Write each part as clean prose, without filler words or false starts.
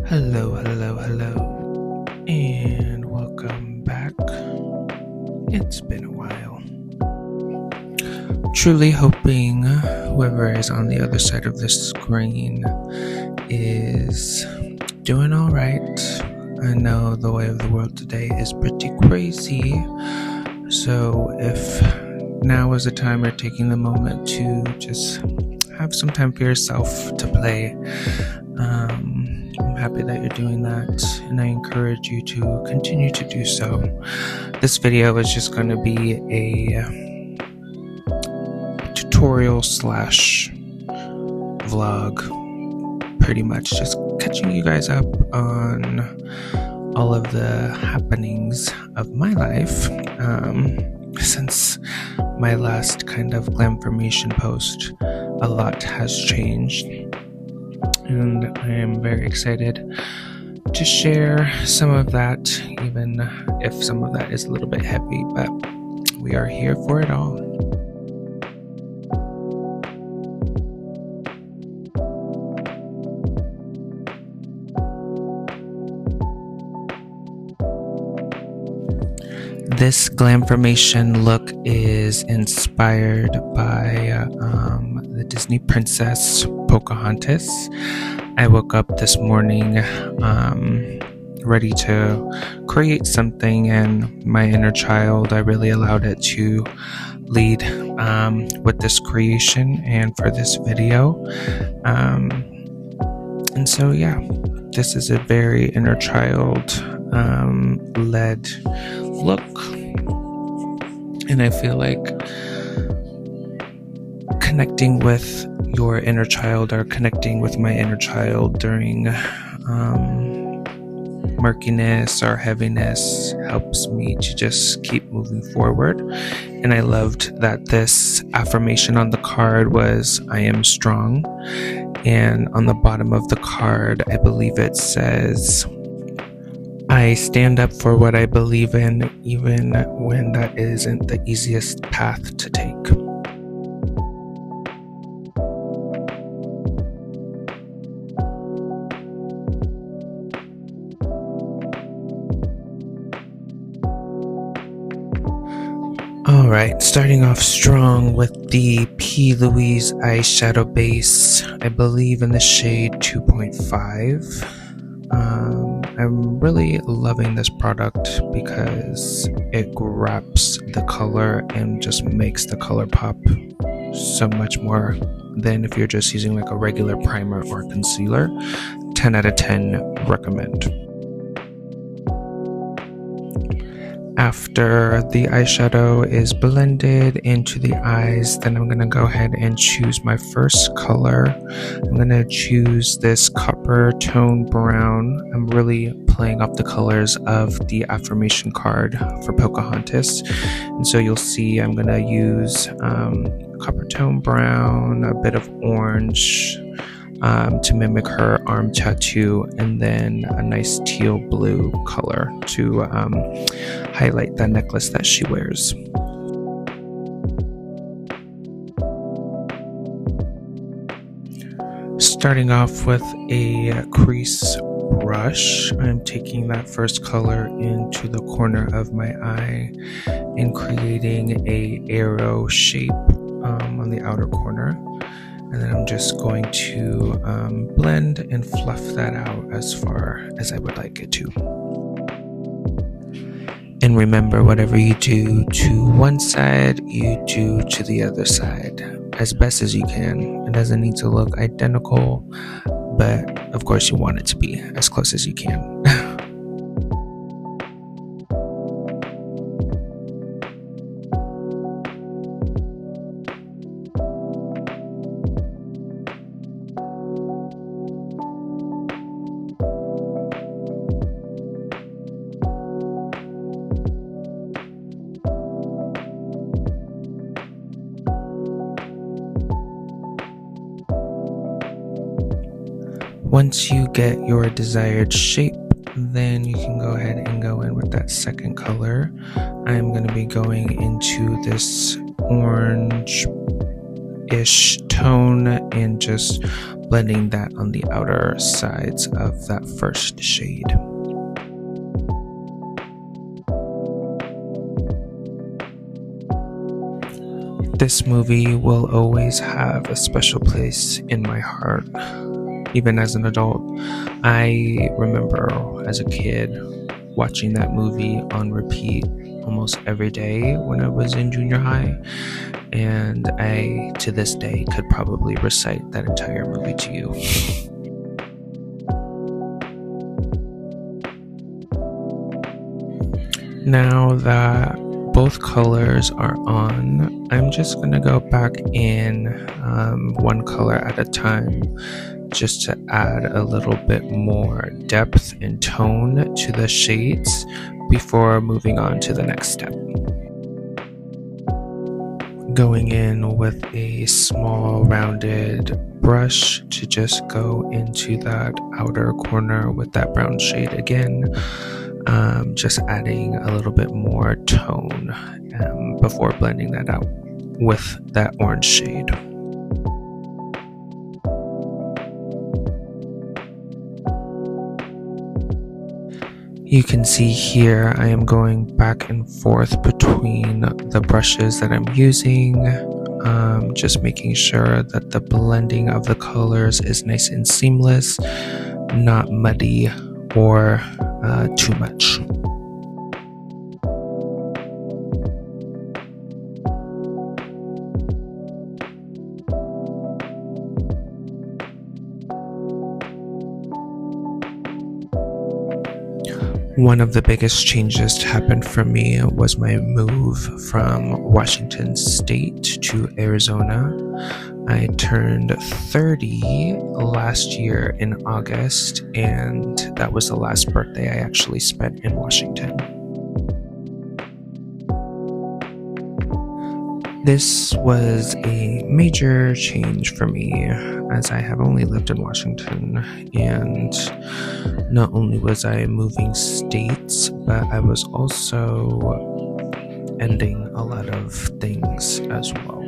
Hello, and welcome back. It's been a while. Truly hoping whoever is on the other side of the screen is doing all right. I know the way of the world today is pretty crazy, so if now is the time you're taking the moment to just have some time for yourself to play, I'm happy that you're doing that, and I encourage you to continue to do so. This video is just going to be a tutorial / vlog, pretty much just catching you guys up on all of the happenings of my life since my last kind of Glamfirmation post. A lot has changed, and I am very excited to share some of that, even if some of that is a little bit heavy, but we are here for it all. This Glamfirmation look is inspired by the Disney princess Pocahontas. I woke up this morning ready to create something, and my inner child, I really allowed it to lead with this creation and for this video. And so, yeah, this is a very inner child led look, and I feel like connecting with your inner child or connecting with my inner child during murkiness or heaviness helps me to just keep moving forward. And I loved that this affirmation on the card was "I am strong," and on the bottom of the card I believe it says, "I stand up for what I believe in, even when that isn't the easiest path to take." Alright, starting off strong with the P. Louise eyeshadow base, I believe in the shade 2.5. I'm really loving this product because it grabs the color and just makes the color pop so much more than if you're just using like a regular primer or concealer. 10 out of 10 recommend. After the eyeshadow is blended into the eyes, then I'm going to go ahead and choose my first color. I'm going to choose this copper tone brown. I'm really playing off the colors of the affirmation card for Pocahontas. And so you'll see I'm going to use copper tone brown, a bit of orange, to mimic her arm tattoo, and then a nice teal blue color to highlight the necklace that she wears. Starting off with a crease brush, I'm taking that first color into the corner of my eye and creating a arrow shape on the outer corner. And then I'm just going to blend and fluff that out as far as I would like it to. And remember, whatever you do to one side, you do to the other side as best as you can. It doesn't need to look identical, but of course you want it to be as close as you can. Once you get your desired shape, then you can go ahead and go in with that second color. I'm going to be going into this orange-ish tone and just blending that on the outer sides of that first shade. This movie will always have a special place in my heart, even as an adult. I remember as a kid watching that movie on repeat almost every day when I was in junior high, and I, to this day, could probably recite that entire movie to you. Now that both colors are on, I'm just going to go back in one color at a time, just to add a little bit more depth and tone to the shades before moving on to the next step. Going in with a small rounded brush to just go into that outer corner with that brown shade again, just adding a little bit more tone before blending that out with that orange shade. You can see here I am going back and forth between the brushes that I'm using, just making sure that the blending of the colors is nice and seamless, not muddy or too much. One of the biggest changes to happen for me was my move from Washington State to Arizona. I turned 30 last year in August, and that was the last birthday I actually spent in Washington. This was a major change for me, as I have only lived in Washington, and not only was I moving states, but I was also ending a lot of things as well.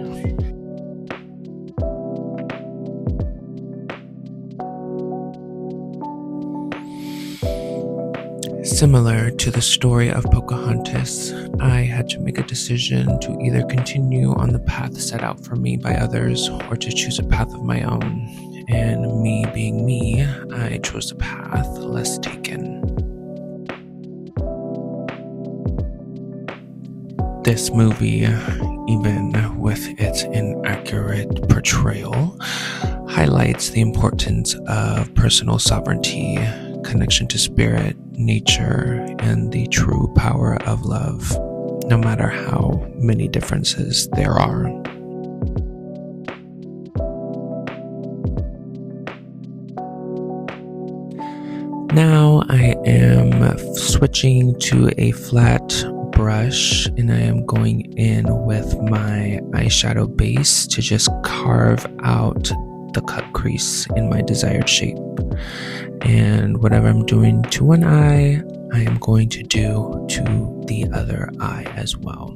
Similar to the story of Pocahontas, I had to make a decision to either continue on the path set out for me by others or to choose a path of my own. And me being me, I chose the path less taken. This movie, even with its inaccurate portrayal, highlights the importance of personal sovereignty, connection to spirit, nature, and the true power of love, no matter how many differences there are. Now I am switching to a flat brush, and I am going in with my eyeshadow base to just carve out the cut crease in my desired shape. And whatever I'm doing to one eye, I am going to do to the other eye as well.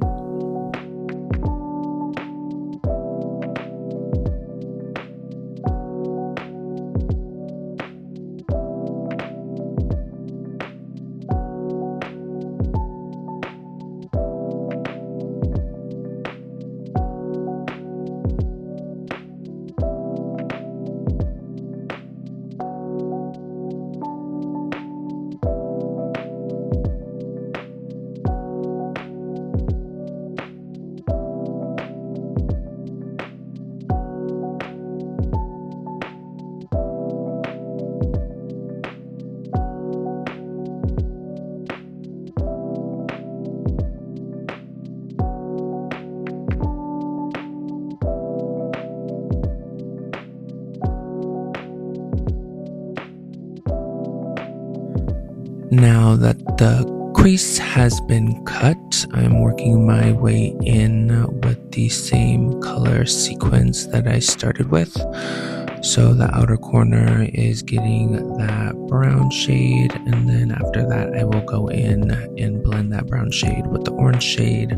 Now that the crease has been cut, I'm working my way in with the same color sequence that I started with. So the outer corner is getting that brown shade, and then after that I will go in and blend that brown shade with the orange shade.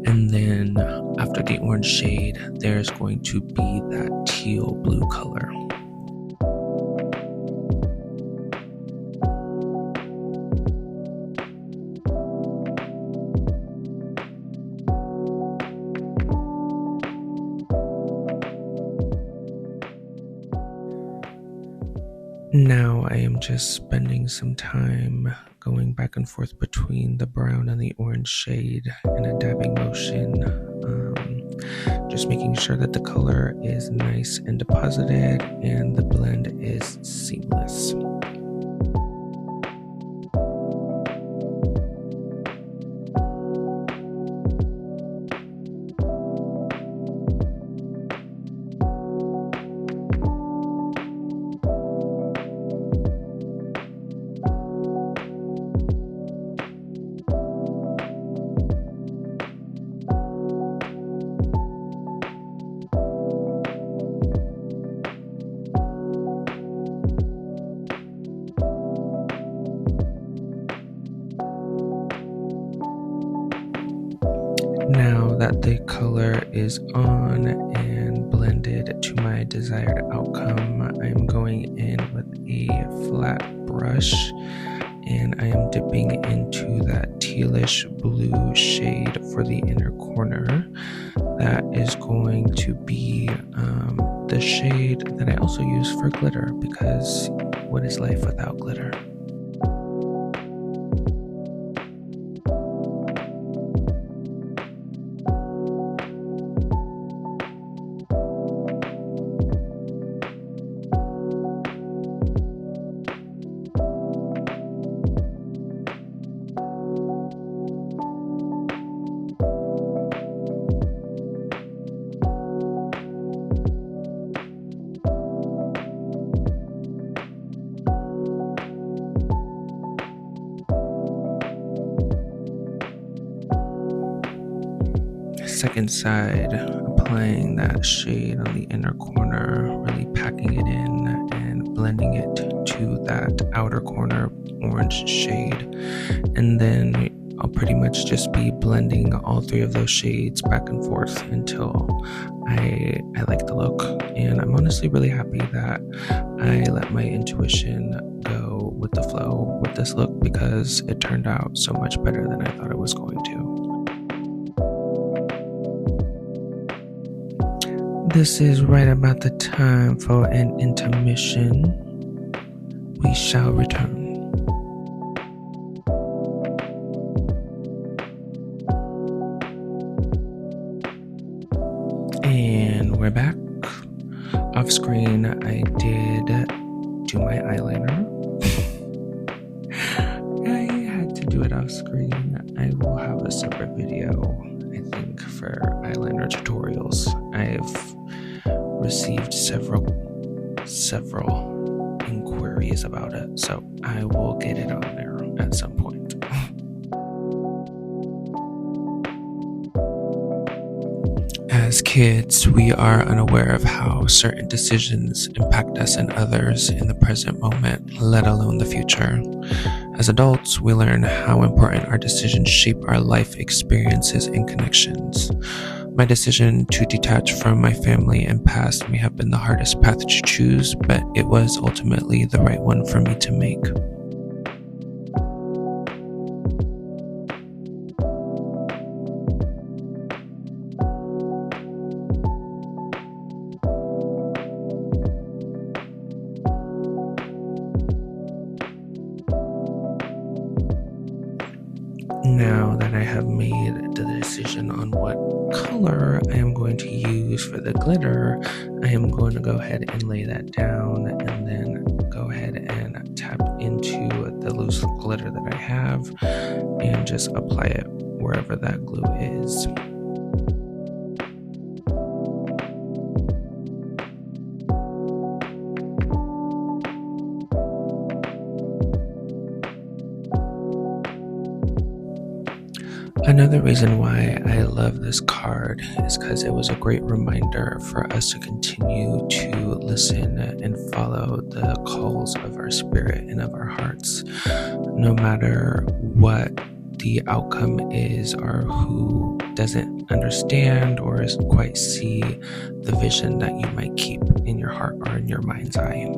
And then after the orange shade, there's going to be that teal blue color. Now I am just spending some time going back and forth between the brown and the orange shade in a dabbing motion, just making sure that the color is nice and deposited and the blend is seamless. Now that the color is on and blended to my desired outcome, I'm going in with a flat brush and I am dipping into that tealish blue shade for the inner corner. That is going to be the shade that I also use for glitter, because what is life without glitter? Second side, applying that shade on the inner corner, really packing it in and blending it to that outer corner orange shade. And then I'll pretty much just be blending all three of those shades back and forth until I like the look. And I'm honestly really happy that I let my intuition go with the flow with this look, because it turned out so much better than I thought it was going to. This is right about the time for an intermission. We shall return. And we're back. Off screen, I did do my eyeliner. I had to do it off screen. I will have a separate video, I think, for eyeliner tutorials. I've received several inquiries about it, so I will get it on there at some point. As kids, we are unaware of how certain decisions impact us and others in the present moment, let alone the future. As adults, we learn how important our decisions shape our life experiences and connections. My decision to detach from my family and past may have been the hardest path to choose, but it was ultimately the right one for me to make. Now that I have made the decision on what color I am going to use for the glitter, I am going to go ahead and lay that down and then go ahead and tap into the loose glitter that I have and just apply it wherever that glue is. Another reason why I love this card is because it was a great reminder for us to continue to listen and follow the calls of our spirit and of our hearts, no matter what the outcome is or who doesn't understand or doesn't quite see the vision that you might keep in your heart or in your mind's eye.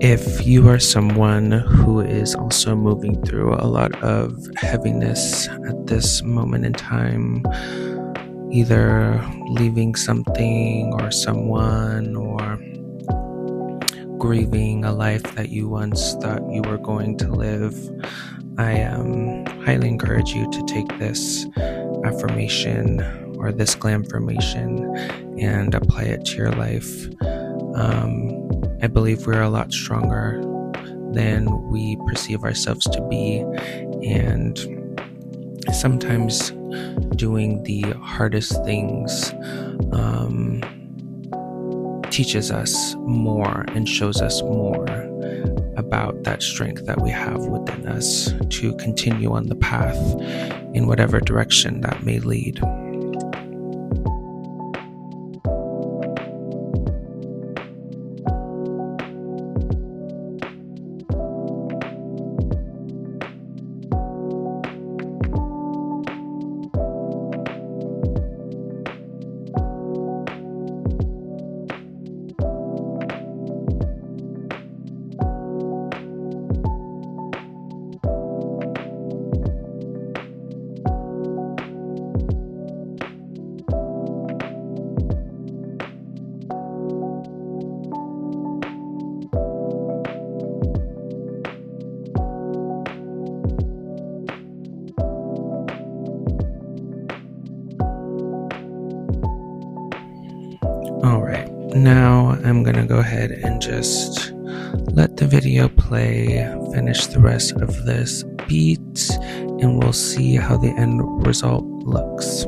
If you are someone who is also moving through a lot of heaviness at this moment in time, either leaving something or someone, or grieving a life that you once thought you were going to live, I highly encourage you to take this affirmation or this glamfirmation and apply it to your life. I believe we're a lot stronger than we perceive ourselves to be, and sometimes doing the hardest things teaches us more and shows us more about that strength that we have within us to continue on the path in whatever direction that may lead. Alright, now I'm gonna go ahead and just let the video play, finish the rest of this beat, and we'll see how the end result looks.